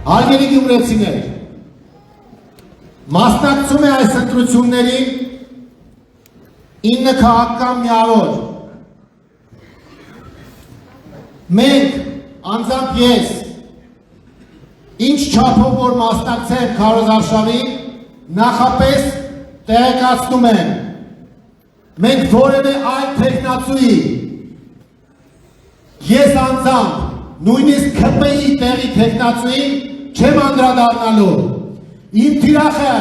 Հարգելի գյումրեցիներ, մասնակցում է այս ընտրություններին 9 քաղաքական միավոր։ Մենք, անձամբ ես, ինչ չափով որ մասնակցեմ քարոզարշավին, նախապես տեղեկացնում եմ, մենք որևէ այլ թեկնածուի, ես անձամբ, նույնիսկ ՔՊ-ի տեղի թեկնածուին չեմ անդրադառնալու։ Իմ թիրախը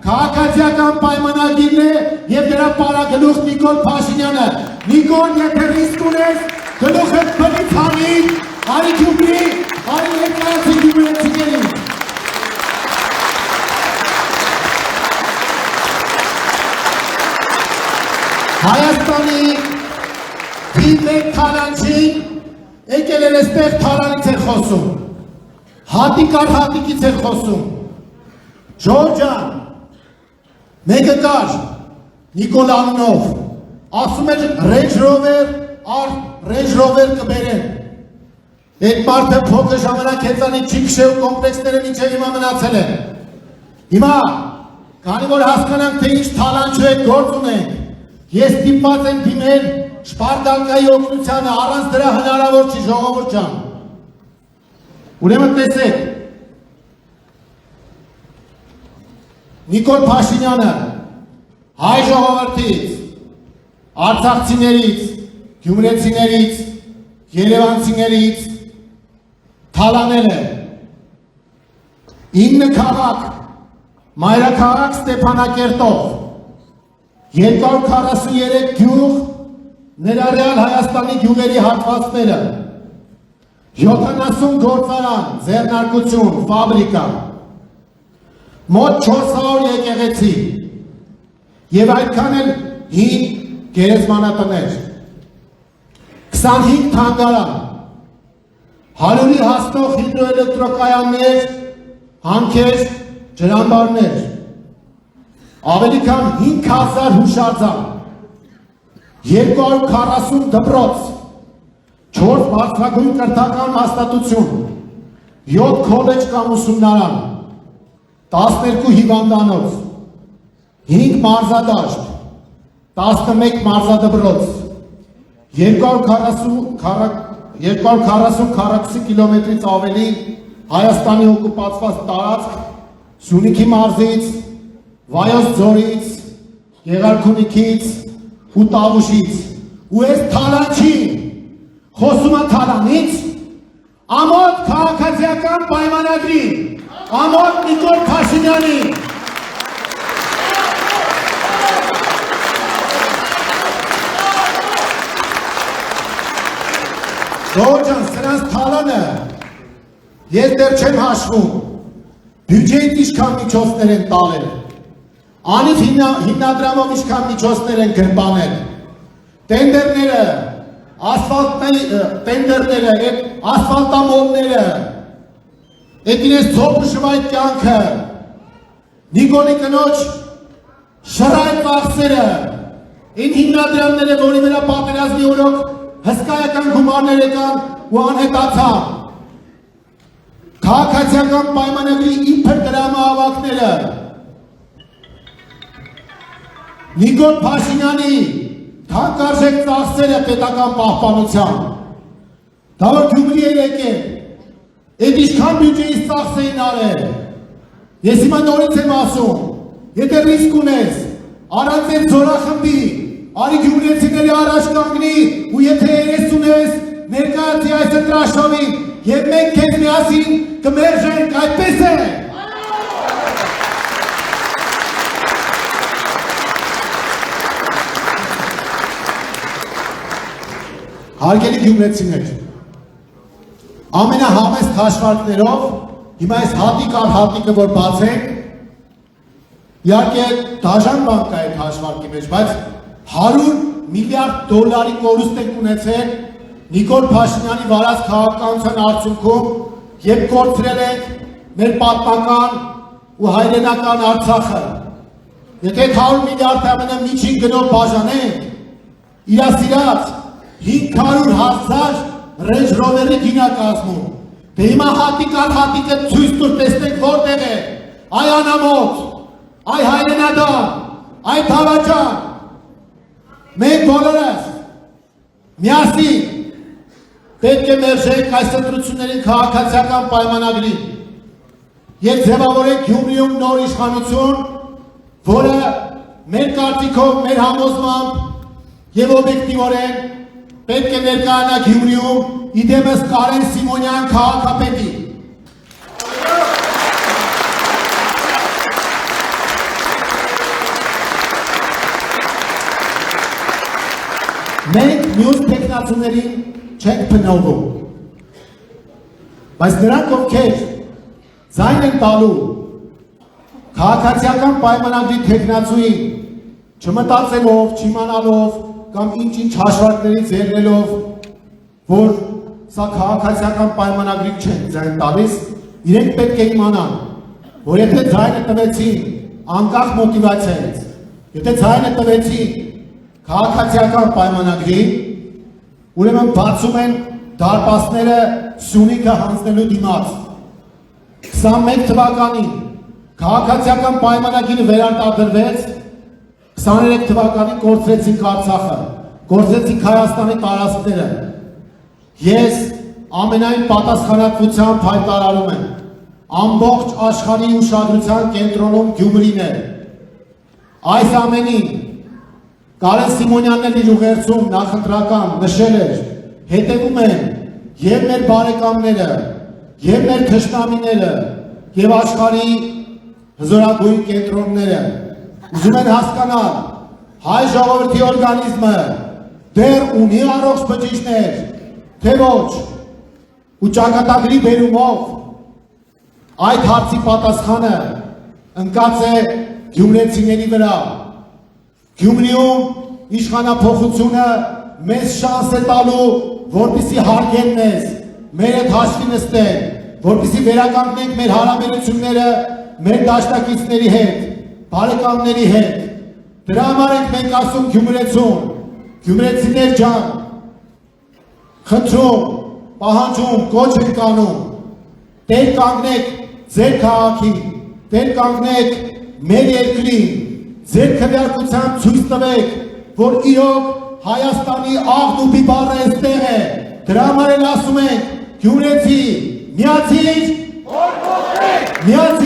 քաղաքացիական պայմանագիրն է եւ նրա պարագլուխ Նիկոլ Փաշինյանը։ Նիկոլ, եթե ռիսկ ունես, գլուխդ բնի ցանի, արի Գյումրի, արի ներկայացի գյումրեցիներին։ Հայաստանի դիվեք թարանչին եկել էր այստեղ թարանից էր խոսում, հատիկ առ հատիկից էր խոսում, Ժորջան, մեկը կար, Նիկոլ անունով, ասում էր Range Rover առ Range Rover կբերեն, այդ մարդը փոքր ժամանակ հեծանից չի քշել ու կոմպլեքսները մինչև հիմա մնացել են, հիմա, քանի որ հասկանանք, թե ինչ թալանչու եք գործ ունենք, ես դիպված եմ դիմել Շպարտակայի օգնությանը, առանց դրա հնարավոր չի, ժողովուրդ ջան։ Ուրեմն տեսեք, Նիկոլ Փաշինյանը հայ ժողովրդից, արցախցիներից, գյումրեցիներից, երևանցիներից թալանել է 9 քաղաք, մայրաքաղաք Ստեփանակերտով, 243 գյուղ, ներառյալ Հայաստանի գյուղերի հատվածները, 70 գործարան, ձեռնարկություն, ֆաբրիկա, մոտ 400 եկեղեցի եւ այդքան էլ հին գերեզմանատներ, 25 թանգարան, 100-ի հասնող հիդրոէլեկտրոկայաններ, հանքեր, ջրամբարներ, ավելի քան 5000 հուշարձան, 240 դպրոց, 4 բարձրագույն կրթական հաստատություն, 7 քոլեջ կամ ուսումնարան, 12 հիվանդանոց, 5 մարզադաշտ, 11 մարզադպրոց, 240 քառակուսի կիլոմետրից ավելի Հայաստանի օկուպացված տարածք, Սյունիքի մարզից, Վայոց ձորից, Գեղարքունիքից ու Տավուշից, ու այս թալանչին, խոսում է թալանից, ամոթ քաղաքացիական պայմանագրի, ամոթ Նիկոլ Փաշինյանի, Ժողովուրդ, սրանց թալանը ես դեռ չեմ հաշվում, բյուջեից ինչքան միջոցներ են տալել, անիվ հիմնադրամով ինչքան միջոցներ են գրպանել, տենդերները, ասֆալտամոլները, այդ իրենց ծոպը շվայտ կյանքը, Նիկոլի կնոջ շռայտ վախսերը, այն հիմնադրամները, որի վրա պատերազմի օրոք հսկայական գումարներ եկան ու անհետացան, քաղաքացիական պայմանագրի իբր դրամահավաքները, Նիկոլ Փաշինյանի թանկարժեք ծախսերը պետական պահպանության, դա որ Գյումրի է եկել, այդ ինչքան բյուջեից ծախս էին արել, ես հիմա նորից եմ ասում, եթե ռիսկ ունես, առանց այդ զորախմբի, արի գյումրեցիների առաջ կանգնի ու եթե երես ունես, ներկայացի այս ընտրաշավին և մենք քեզ միասին կմերժենք, այդպես է։ Հարգելի գյումրեցիներ, ամենահամեստ հաշվարկներով, հիմա այս հատիկ առ հատիկը որ բացենք, իհարկե դաժան բան կա այդ հաշվարկի մեջ, բայց $100 միլիարդ կորուստ ենք ունեցել Նիկոլ Փաշինյանի վարած քաղաքականության արդյունքում եւ կորցրել ենք մեր պատմական ու հայրենական Արցախը։ Եթե 100 միլիարդ ամենը միջին գնով բաժանենք, իրասիրած 500,000 Range Rover-ի գինա կազմում, Դե հիմա հատիկը ցույց տուր տեսնենք որտեղ է։ Այ անամոթ, այ հայրենադար, այ Թավաճան։ Մենք բոլորս միասին պետք է մերժենք այս ընտրությունների քաղաքացիական պայմանագրին եւ ձևավորենք Գյումրիում նոր իշխանություն, որը մեր կարծիքով, մեր համոզմամբ եւ օբյեկտիվորեն պետք է ներկայանա Գյումրիում իդեմս Կարեն Սիմոնյան քաղաքապետի։ Մենք մյուս տեխնացուներին չենք փնովում, բայց նրանք ովքեր ձայն են տալու քաղաքացիական պայմանագրի տեխնացուին չմտածելով, չիմանալով կամ ինչ-ինչ հաշվարկներից ելնելով, որ սա քաղաքացիական պայմանագրի չեն ձայն տալիս, իրենք պետք է իմանան, որ եթե ձայնը տվեցին անկախ մոտիվացիայից, եթե ձայնը տվեցին քաղաքացիական պայմանագրի, ուրեմն բացում են դարպասները Սյունիքը հանձնելու դիմաց։ 21 թվականին քաղաքացիական պայմանագիրը վերարտադրվեց, 23 թվականին կորցրեցինք Արցախը, կորցրեցինք Հայաստանի տարածքները։ Ես ամենայն պատասխանատվությամբ հայտարարում եմ, ամբողջ աշխարհի ուշադրության կենտրոնում Գյումրին է։ Այս ամենին Կարեն Սիմոնյանն էլ իր ուղերձում նախընտրական նշել էր, հետևում են եւ մեր բարեկամները, եւ մեր թշնամիները, եւ աշխարհի հզորագույն կենտրոնները։ Ուզում են հասկանալ, հայ ժողովրդի օրգանիզմը դեռ ունի առողջ բջիջներ, թե ոչ, ու ճակատագրի բերումով այդ հարցի պատասխանը ընկած է գյումրեցիների վրա։ Գյումրիում իշխանափոխությունը մեզ շանս է տալու, որպեսզի հարգեն մեզ, մեր հետ հաշվի նստեն, որպեսզի վերականգնենք մեր հարաբերությունները մեր դաշնակիցների հետ, բարեկամների հետ։ Դրա համար ենք մենք ասում Գյումրեցուն, գյումրեցիներ ջան, խնդրում, պահանջում, կոչ ենք անում, տեր կանգնեք ձեր քաղաքին, տեր կանգնեք մեր երկրին, ձեր քվեարկությամբ ցույց տվեք, որ իրոք Հայաստանի աղն ու բիբարը այստեղ է։ Դրա համար էլ ասում ենք, գյումրեցի, միացիր, միացիր